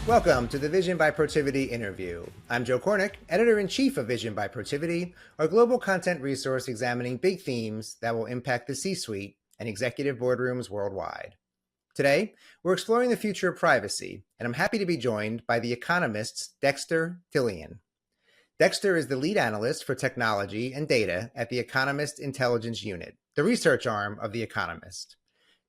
Welcome to the Vision by Protiviti interview. I'm Joe Kornik, editor-in-chief of Vision by Protiviti, our global content resource examining big themes that will impact the C-suite and executive boardrooms worldwide. Today, we're exploring the future of privacy, and I'm happy to be joined by the Economist's Dexter Thillien. Dexter is the lead analyst for technology and data at the Economist Intelligence Unit, the research arm of the Economist.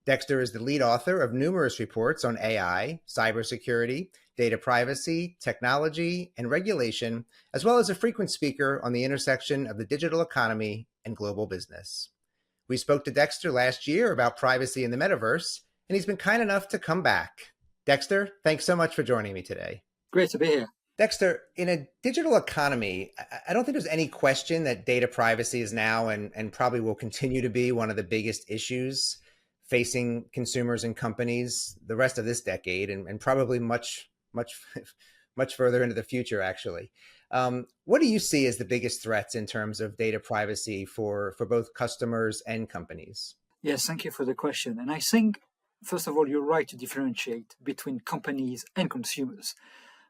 Dexter is the lead author of numerous reports on AI, cybersecurity, data privacy, technology, and regulation, as well as a frequent speaker on the intersection of the digital economy and global business. We spoke to Dexter last year about privacy in the metaverse, and he's been kind enough to come back. Dexter, thanks so much for joining me today. Great to be here. Dexter, in a digital economy, I don't think there's any question that data privacy is now and probably will continue to be one of the biggest issues facing consumers and companies the rest of this decade and probably much further into the future, actually. What do you see as the biggest threats in terms of data privacy for both customers and companies? Yes, thank you for the question. And I think, first of all, you're right to differentiate between companies and consumers,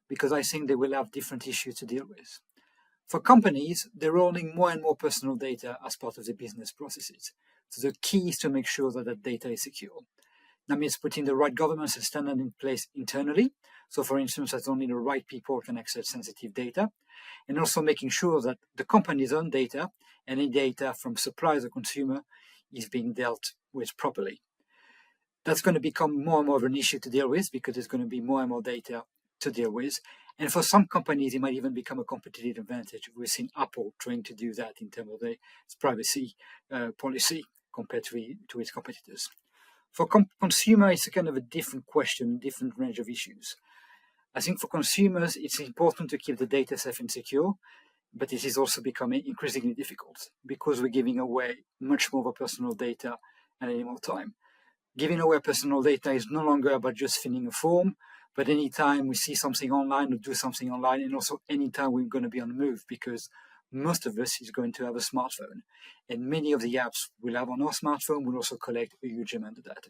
because I think they will have different issues to deal with. For companies, they're owning more and more personal data as part of their business processes. So the key is to make sure that that data is secure. That means putting the right governance and standard in place internally. So for instance, that only the right people can access sensitive data. And also making sure that the company's own data, any data from suppliers or consumer, is being dealt with properly. That's going to become more and more of an issue to deal with because there's going to be more and more data to deal with. And for some companies, it might even become a competitive advantage. We've seen Apple trying to do that in terms of its privacy policy compared to its competitors. For consumer, it's a kind of a different question, different range of issues. I think for consumers, it's important to keep the data safe and secure, but this is also becoming increasingly difficult because we're giving away much more of our personal data at any more time. Giving away personal data is no longer about just filling a form, but anytime we see something online or do something online, and also anytime we're going to be on the move, because most of us is going to have a smartphone. And many of the apps we'll have on our smartphone will also collect a huge amount of data.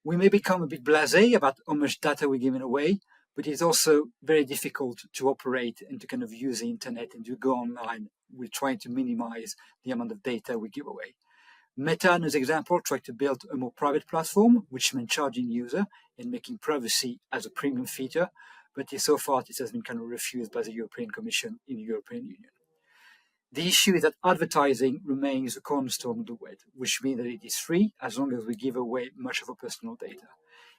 We may become a bit blasé about how much data we're giving away, but it's also very difficult to operate and to kind of use the internet and to go online. We're trying to minimize the amount of data we give away. Meta, as an example, tried to build a more private platform, which meant charging user and making privacy as a premium feature. But so far, this has been kind of refused by the European Commission in the European Union. The issue is that advertising remains a cornerstone of the web, which means that it is free as long as we give away much of our personal data.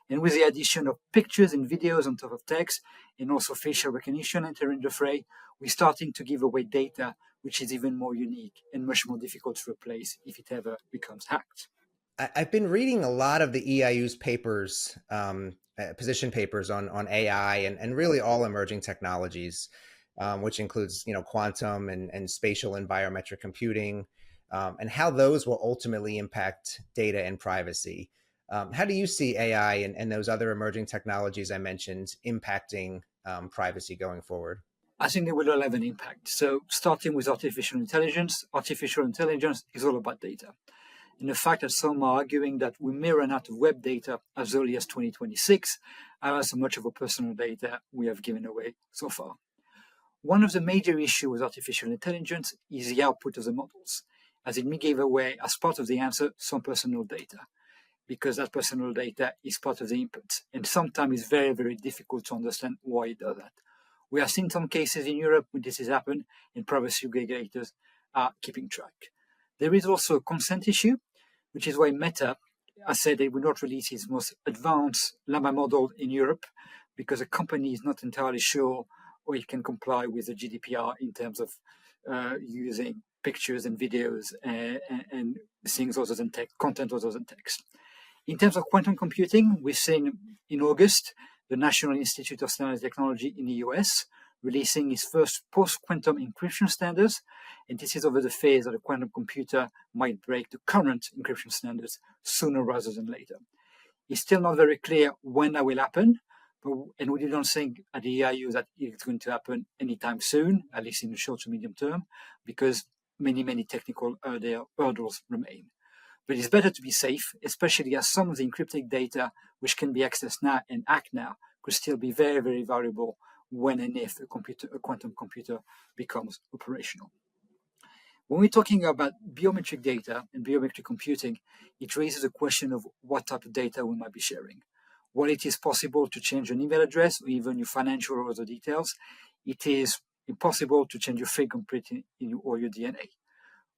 And with the addition of pictures and videos on top of text, and also facial recognition entering the fray, we're starting to give away data which is even more unique and much more difficult to replace if it ever becomes hacked. I've been reading a lot of the EIU's papers, position papers on AI and really all emerging technologies, which includes quantum and spatial and biometric computing, and how those will ultimately impact data and privacy. How do you see AI and those other emerging technologies I mentioned impacting privacy going forward? I think they will all have an impact. So starting with artificial intelligence is all about data. And the fact that some are arguing that we may run out of web data as early as 2026, as much of our personal data we have given away so far. One of the major issues with artificial intelligence is the output of the models, as it may give away, as part of the answer, some personal data, because that personal data is part of the input. And sometimes it's very, very difficult to understand why it does that. We have seen some cases in Europe where this has happened, and privacy regulators are keeping track. There is also a consent issue, which is why Meta has said they will not release its most advanced Llama model in Europe, because the company is not entirely sure or it can comply with the GDPR in terms of using pictures and videos and things other than text, content other than text. In terms of quantum computing, we've seen in August the National Institute of Standards and Technology in the US releasing its first post-quantum encryption standards, and this is over the phase that a quantum computer might break the current encryption standards sooner rather than later. It's still not very clear when that will happen, and we don't think at the EIU that it's going to happen anytime soon, at least in the short to medium term, because many technical hurdles remain. But it's better to be safe, especially as some of the encrypted data, which can be accessed now and hacked now, could still be very, very valuable when and if a quantum computer becomes operational. When we're talking about biometric data and biometric computing, it raises a question of what type of data we might be sharing. While it is possible to change an email address or even your financial or other details, it is impossible to change your fingerprint or your DNA.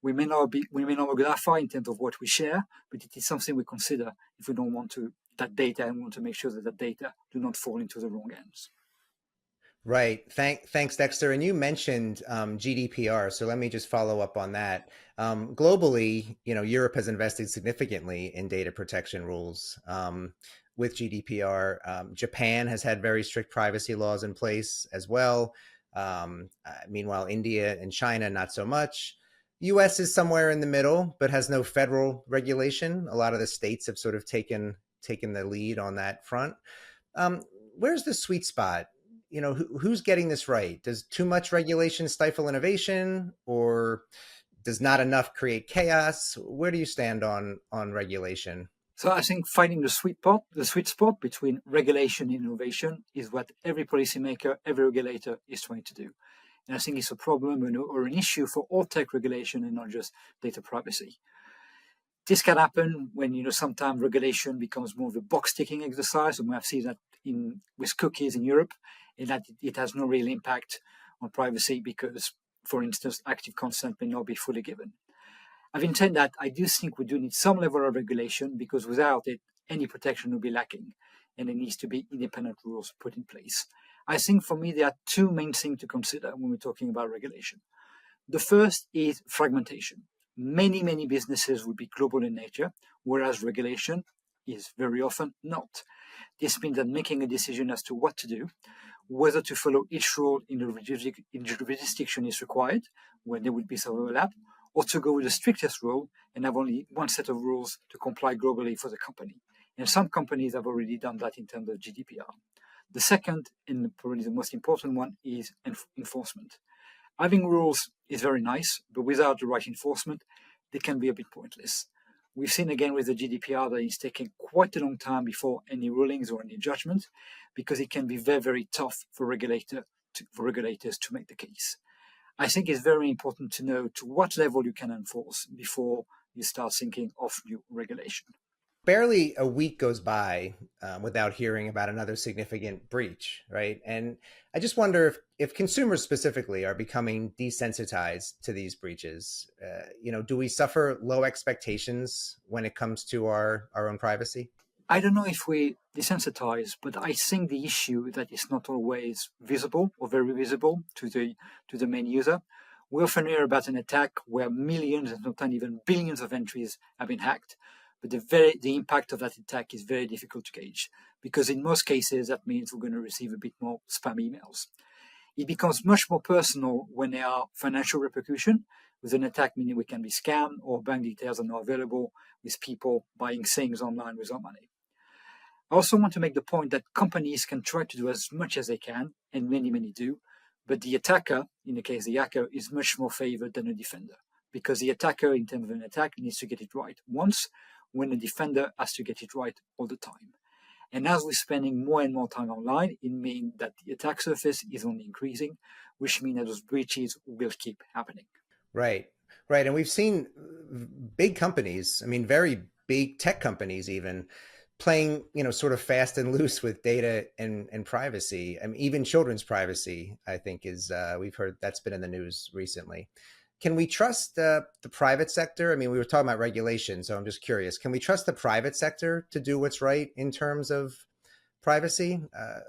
We may not go that far in terms of what we share, but it is something we consider if we don't want that data and want to make sure that data do not fall into the wrong hands. Right. Thanks, Dexter. And you mentioned GDPR, so let me just follow up on that. Globally, Europe has invested significantly in data protection rules with GDPR. Japan has had very strict privacy laws in place as well. Meanwhile, India and China, not so much. U.S. is somewhere in the middle, but has no federal regulation. A lot of the states have sort of taken the lead on that front. Where's the sweet spot? Who's getting this right? Does too much regulation stifle innovation, or does not enough create chaos? Where do you stand on regulation? So I think finding the sweet spot between regulation and innovation is what every policymaker, every regulator is trying to do. And I think it's a problem or an issue for all tech regulation and not just data privacy. This can happen when, sometimes regulation becomes more of a box-ticking exercise, and we have seen that with cookies in Europe, and that it has no real impact on privacy because, for instance, active consent may not be fully given. Having said that, I do think we do need some level of regulation because without it, any protection will be lacking, and there needs to be independent rules put in place. I think for me, there are two main things to consider when we're talking about regulation. The first is fragmentation. Many, many businesses will be global in nature, whereas regulation is very often not. This means that making a decision as to what to do, whether to follow each rule in the jurisdiction is required, when there will be some overlap, or to go with the strictest rule and have only one set of rules to comply globally for the company. And some companies have already done that in terms of GDPR. The second, and probably the most important one, is enforcement. Having rules is very nice, but without the right enforcement, they can be a bit pointless. We've seen again with the GDPR that it's taking quite a long time before any rulings or any judgment, because it can be very, very tough for regulators to make the case. I think it's very important to know to what level you can enforce before you start thinking of new regulation. Barely a week goes by without hearing about another significant breach, right? And I just wonder if consumers specifically are becoming desensitized to these breaches. Do we suffer low expectations when it comes to our own privacy? I don't know if we desensitize, but I think the issue that is not always visible or very visible to the main user. We often hear about an attack where millions, and sometimes even billions of entries have been hacked, but the impact of that attack is very difficult to gauge, because in most cases that means we're going to receive a bit more spam emails. It becomes much more personal when there are financial repercussions. With an attack, meaning we can be scammed or bank details are not available, with people buying things online with our money. I also want to make the point that companies can try to do as much as they can, and many, many do, but the attacker, in the case the hacker, is much more favored than a defender, because the attacker, in terms of an attack, needs to get it right once, when the defender has to get it right all the time. And as we're spending more and more time online, it means that the attack surface is only increasing, which means that those breaches will keep happening. Right. And we've seen big companies, very big tech companies even, playing, sort of fast and loose with data and privacy. Even children's privacy, I think, is, we've heard that's been in the news recently. Can we trust the private sector? We were talking about regulation, so I'm just curious. Can we trust the private sector to do what's right in terms of privacy?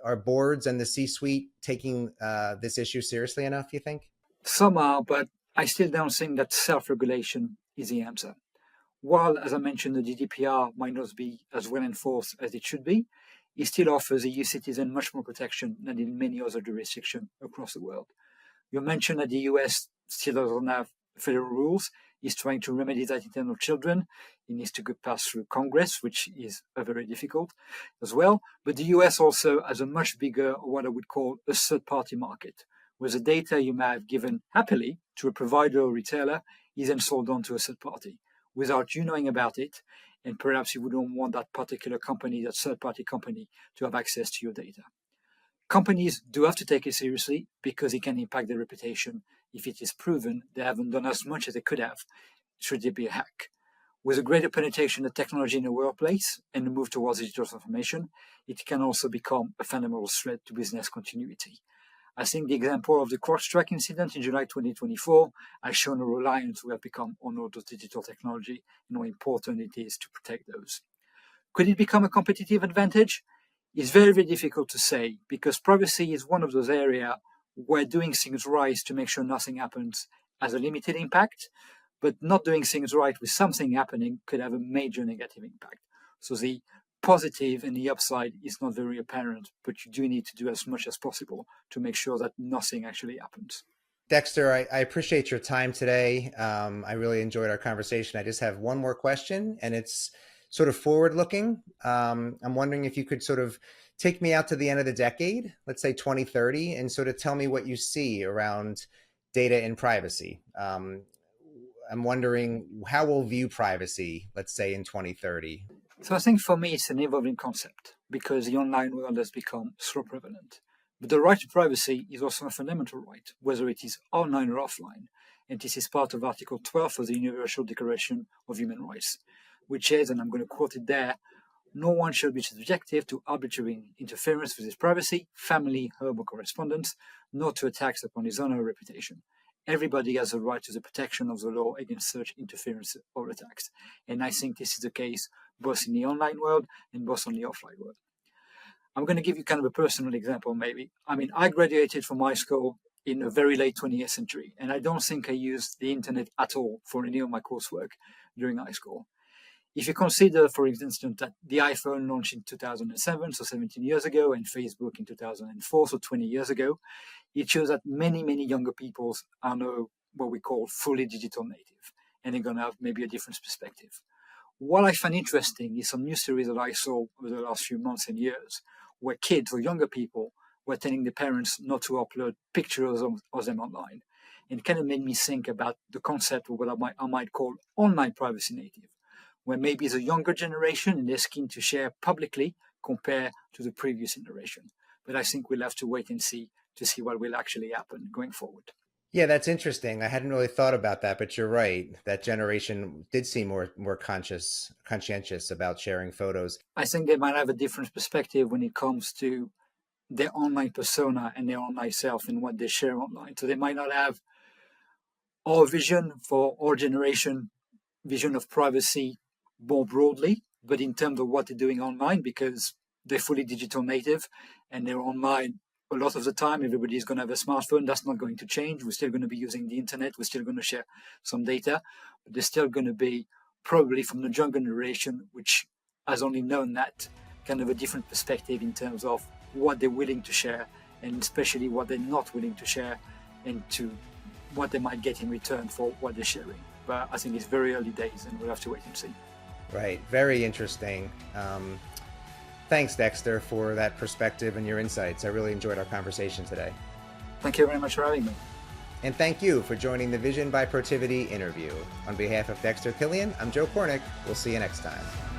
Are boards and the C-suite taking this issue seriously enough, you think? Some are, but I still don't think that self-regulation is the answer. While, as I mentioned, the GDPR might not be as well enforced as it should be, it still offers EU citizens much more protection than in many other jurisdictions across the world. You mentioned that the US still doesn't have federal rules. It's trying to remedy that in terms of children. It needs to go pass through Congress, which is very difficult as well. But the US also has a much bigger, what I would call a third-party market, where the data you may have given happily to a provider or retailer is then sold on to a third party without you knowing about it. And perhaps you wouldn't want that particular company, that third-party company, to have access to your data. Companies do have to take it seriously because it can impact their reputation if it is proven they haven't done as much as they could have should there be a hack. With a greater penetration of technology in the workplace and the move towards digital transformation, it can also become a fundamental threat to business continuity. I think the example of the CrowdStrike incident in July 2024 has shown how reliant we have become on all those digital technology and how important it is to protect those. Could it become a competitive advantage? It's very, very difficult to say because privacy is one of those areas where doing things right to make sure nothing happens has a limited impact, but not doing things right with something happening could have a major negative impact. So the positive and the upside is not very apparent, but you do need to do as much as possible to make sure that nothing actually happens. Dexter, I appreciate your time today. I really enjoyed our conversation. I just have one more question, and it's sort of forward-looking. I'm wondering if you could sort of take me out to the end of the decade, let's say 2030, and sort of tell me what you see around data and privacy. I'm wondering how we'll view privacy, let's say in 2030. So I think for me, it's an evolving concept because the online world has become so prevalent. But the right to privacy is also a fundamental right, whether it is online or offline. And this is part of Article 12 of the Universal Declaration of Human Rights, which says, and I'm going to quote it there, no one shall be subjected to arbitrary interference with his privacy, family, home, or correspondence, nor to attacks upon his honor or reputation. Everybody has a right to the protection of the law against such interference or attacks. And I think this is the case both in the online world and both on the offline world. I'm going to give you kind of a personal example, maybe. I mean, I graduated from high school in a very late 20th century, and I don't think I used the internet at all for any of my coursework during high school. If you consider, for instance, that the iPhone launched in 2007, so 17 years ago, and Facebook in 2004, so 20 years ago, it shows that many, many younger people are now what we call fully digital native, and they're going to have maybe a different perspective. What I find interesting is some news stories that I saw over the last few months and years, where kids or younger people were telling their parents not to upload pictures of them online. And it kind of made me think about the concept of what I might call online privacy native, where maybe it's a younger generation and they're keen to share publicly compared to the previous generation. But I think we'll have to wait and see to see what will actually happen going forward. Yeah, that's interesting. I hadn't really thought about that, but you're right. That generation did seem more conscientious about sharing photos. I think they might have a different perspective when it comes to their online persona and their online self and what they share online. So they might not have our vision for our generation, vision of privacy more broadly, but in terms of what they're doing online, because they're fully digital native and they're online a lot of the time. Everybody's going to have a smartphone. That's not going to change. We're still going to be using the internet. We're still going to share some data, but they're still going to be probably from the younger generation, which has only known that kind of a different perspective in terms of what they're willing to share and especially what they're not willing to share and to what they might get in return for what they're sharing. But I think it's very early days and we'll have to wait and see. Right. Very interesting. Thanks, Dexter, for that perspective and your insights. I really enjoyed our conversation today. Thank you very much for having me. And thank you for joining the Vision by Protiviti interview. On behalf of Dexter Thillien, I'm Joe Kornik. We'll see you next time.